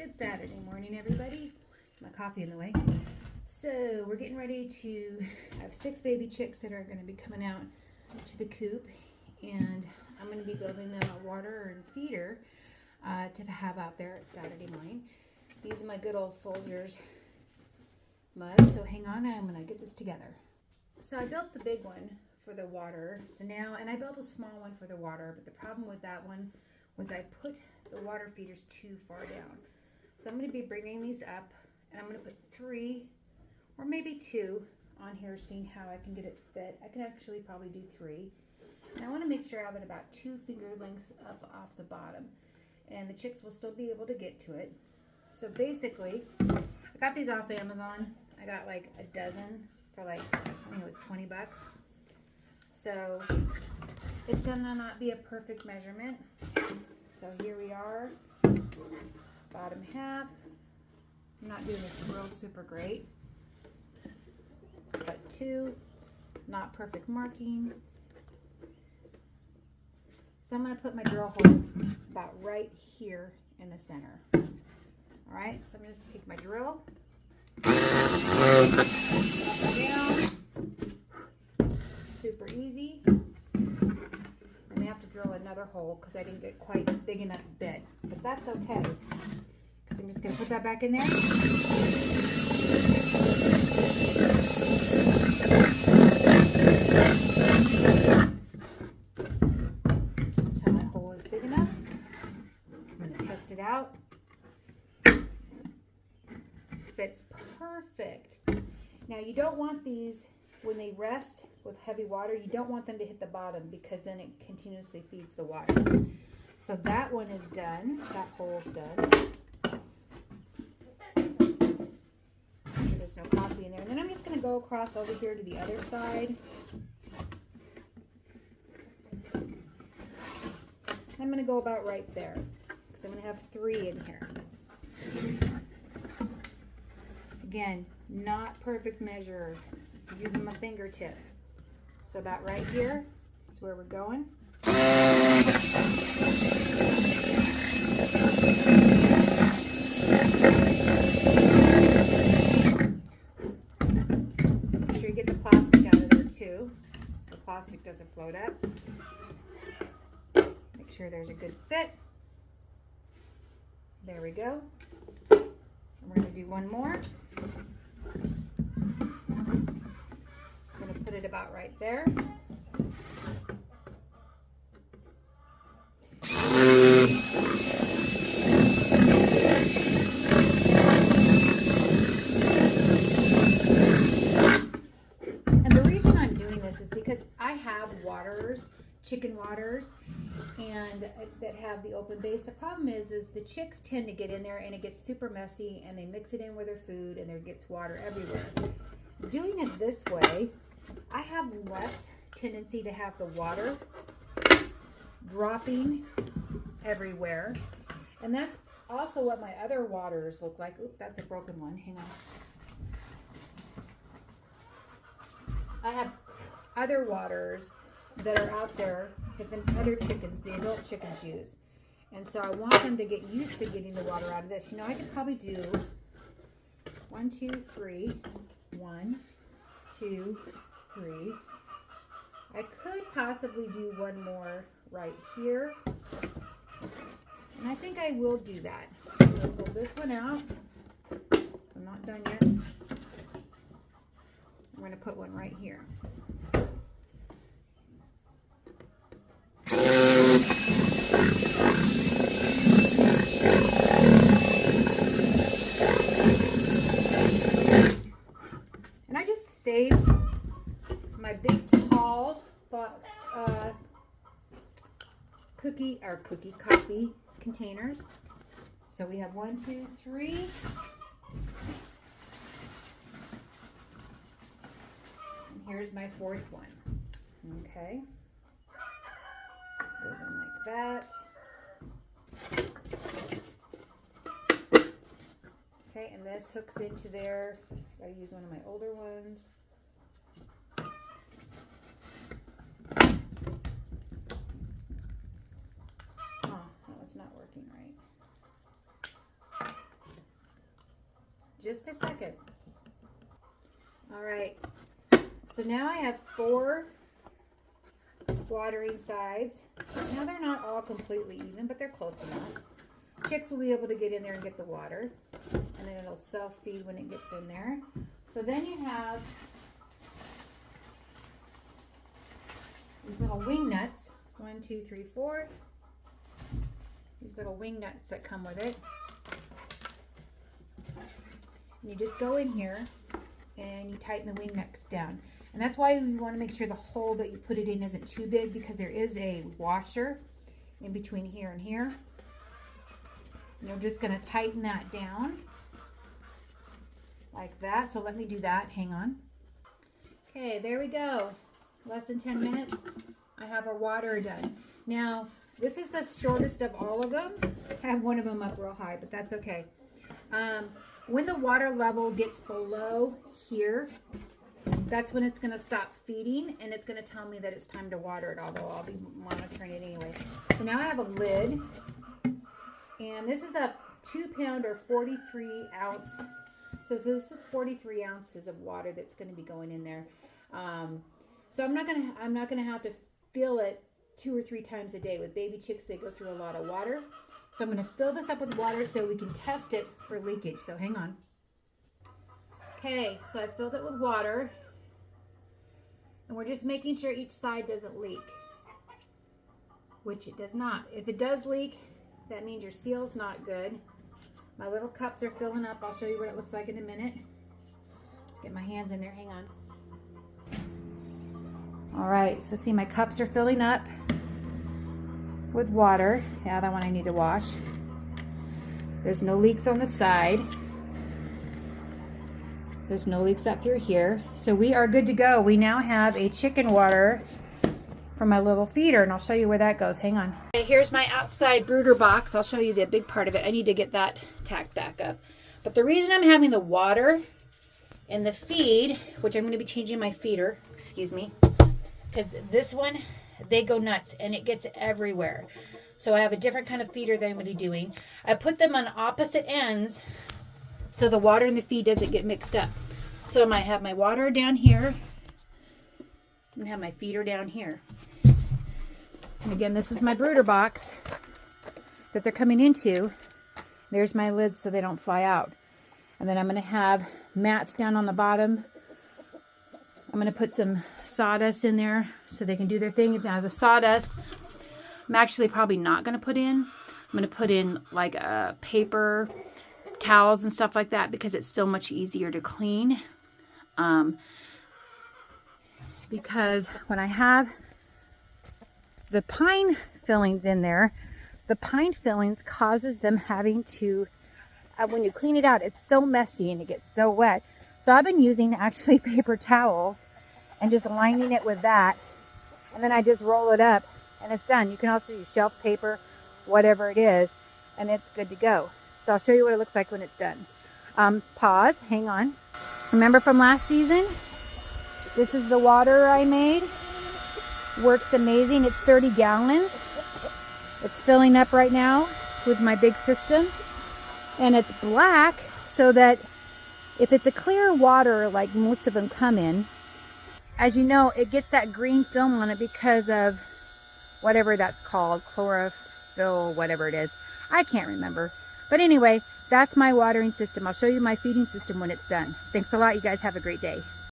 It's Saturday morning, everybody. My coffee in the way. So we're getting ready to have 6 baby chicks that are going to be coming out to the coop, and I'm going to be building them a water and feeder to have out there at Saturday morning. These are my good old Folgers mugs, so hang on, I'm going to get this together. So I built the big one for the water, so now, and I built a small one for the water, but the problem with that one was I put the water feeders too far down. So I'm going to be bringing these up, and I'm going to put 3 or maybe 2 on here, seeing how I can get it fit. I can actually probably do 3. And I want to make sure I have it about 2 finger lengths up off the bottom, and the chicks will still be able to get to it. So basically, I got these off Amazon. I got like a dozen for like, I think it was 20 bucks. So it's gonna not be a perfect measurement. So here we are, bottom half. I'm not doing this real super great, but 2, not perfect marking. So I'm gonna put my drill hole about right here in the center. All right, so I'm just take my drill, drop it down, super easy. I may have to drill another hole because I didn't get quite a big enough bit, but that's okay, because I'm just going to put that back in there. Until my hole is big enough. I'm going to test it out. Fits perfect. Now you don't want these, when they rest with heavy water, you don't want them to hit the bottom, because then it continuously feeds the water. So that one is done. That hole's done. Make sure there's no coffee in there. And then I'm just going to go across over here to the other side. I'm going to go about right there, because I'm going to have 3 in here. Again, not perfect measure, using my fingertip. So about right here is where we're going. Make sure you get the plastic out of there too, so the plastic doesn't float up. Make sure there's a good fit. There we go. And we're going to do one more. I'm going to put it about right there. And the reason I'm doing this is because I have waters, chicken waters, and that have the open base. The problem is the chicks tend to get in there and it gets super messy, and they mix it in with their food and there gets water everywhere. Doing it this way, I have less tendency to have the water dropping everywhere. And that's also what my other waters look like. Oop, that's a broken one. Hang on. I have other waters that are out there that the other chickens, the adult chickens, use. And so I want them to get used to getting the water out of this. You know, I could probably do 1, 2, 3. 1, 2, 3. I could possibly do one more right here. And I think I will do that. So I'm going to pull this one out. So I'm not done yet. I'm going to put one right here. And I just saved my big tall coffee containers. So we have 1, 2, 3. And here's my 4th one. Okay. Goes in like that. Okay, and this hooks into there. Gotta use one of my older ones. Oh, no, it's not working right. just a second. All right, so now I have 4 watering sides. Now they're not all completely even, but they're close enough. Chicks will be able to get in there and get the water, and then it'll self-feed when it gets in there. So then you have these little wing nuts. 1, 2, 3, 4. These little wing nuts that come with it. And you just go in here and you tighten the wing nuts down. And that's why you want to make sure the hole that you put it in isn't too big, because there is a washer in between here and here. And you're just going to tighten that down like that. So let me do that. Hang on. Okay, there we go. Less than 10 minutes. I have our water done. Now, this is the shortest of all of them. I have one of them up real high, but that's okay. When the water level gets below here, that's when it's going to stop feeding, and it's going to tell me that it's time to water it, although I'll be monitoring it anyway. So now I have a lid, and this is a 2-pound or 43 ounce. So this is 43 ounces of water that's going to be going in there. So I'm not gonna have to fill it 2 or 3 times a day. With baby chicks, they go through a lot of water. So I'm gonna fill this up with water so we can test it for leakage. So hang on. Okay, so I filled it with water, and we're just making sure each side doesn't leak, which it does not. If it does leak, that means your seal's not good. My little cups are filling up. I'll show you what it looks like in a minute. Let's get my hands in there. Hang on. All right, so see, my cups are filling up with water. Yeah, that one I need to wash. There's no leaks on the side. There's no leaks up through here. So we are good to go. We now have a chicken water for my little feeder, and I'll show you where that goes. Hang on. Okay, here's my outside brooder box. I'll show you the big part of it. I need to get that tacked back up. But the reason I'm having the water and the feed, which I'm going to be changing my feeder, excuse me, because this one, they go nuts and it gets everywhere. So I have a different kind of feeder that I'm going to be doing. I put them on opposite ends so the water and the feed doesn't get mixed up. So I might have my water down here and have my feeder down here. And again, this is my brooder box that they're coming into. There's my lid so they don't fly out. And then I'm going to have mats down on the bottom. I'm going to put some sawdust in there so they can do their thing. Now the sawdust, I'm actually probably not going to put in. I'm going to put in like paper towels and stuff like that, because it's so much easier to clean. Because when I have the pine fillings in there, the pine fillings causes them having to, when you clean it out, it's so messy and it gets so wet. So I've been using actually paper towels and just lining it with that. And then I just roll it up and it's done. You can also use shelf paper, whatever it is, and it's good to go. So I'll show you what it looks like when it's done. Pause, hang on. Remember from last season? This is the water I made. Works amazing. It's 30 gallons. It's filling up right now with my big system. And it's black so that if it's a clear water like most of them come in, as you know, it gets that green film on it because of whatever that's called, chlorophyll, whatever it is. I can't remember. But anyway, that's my watering system. I'll show you my feeding system when it's done. Thanks a lot. You guys have a great day.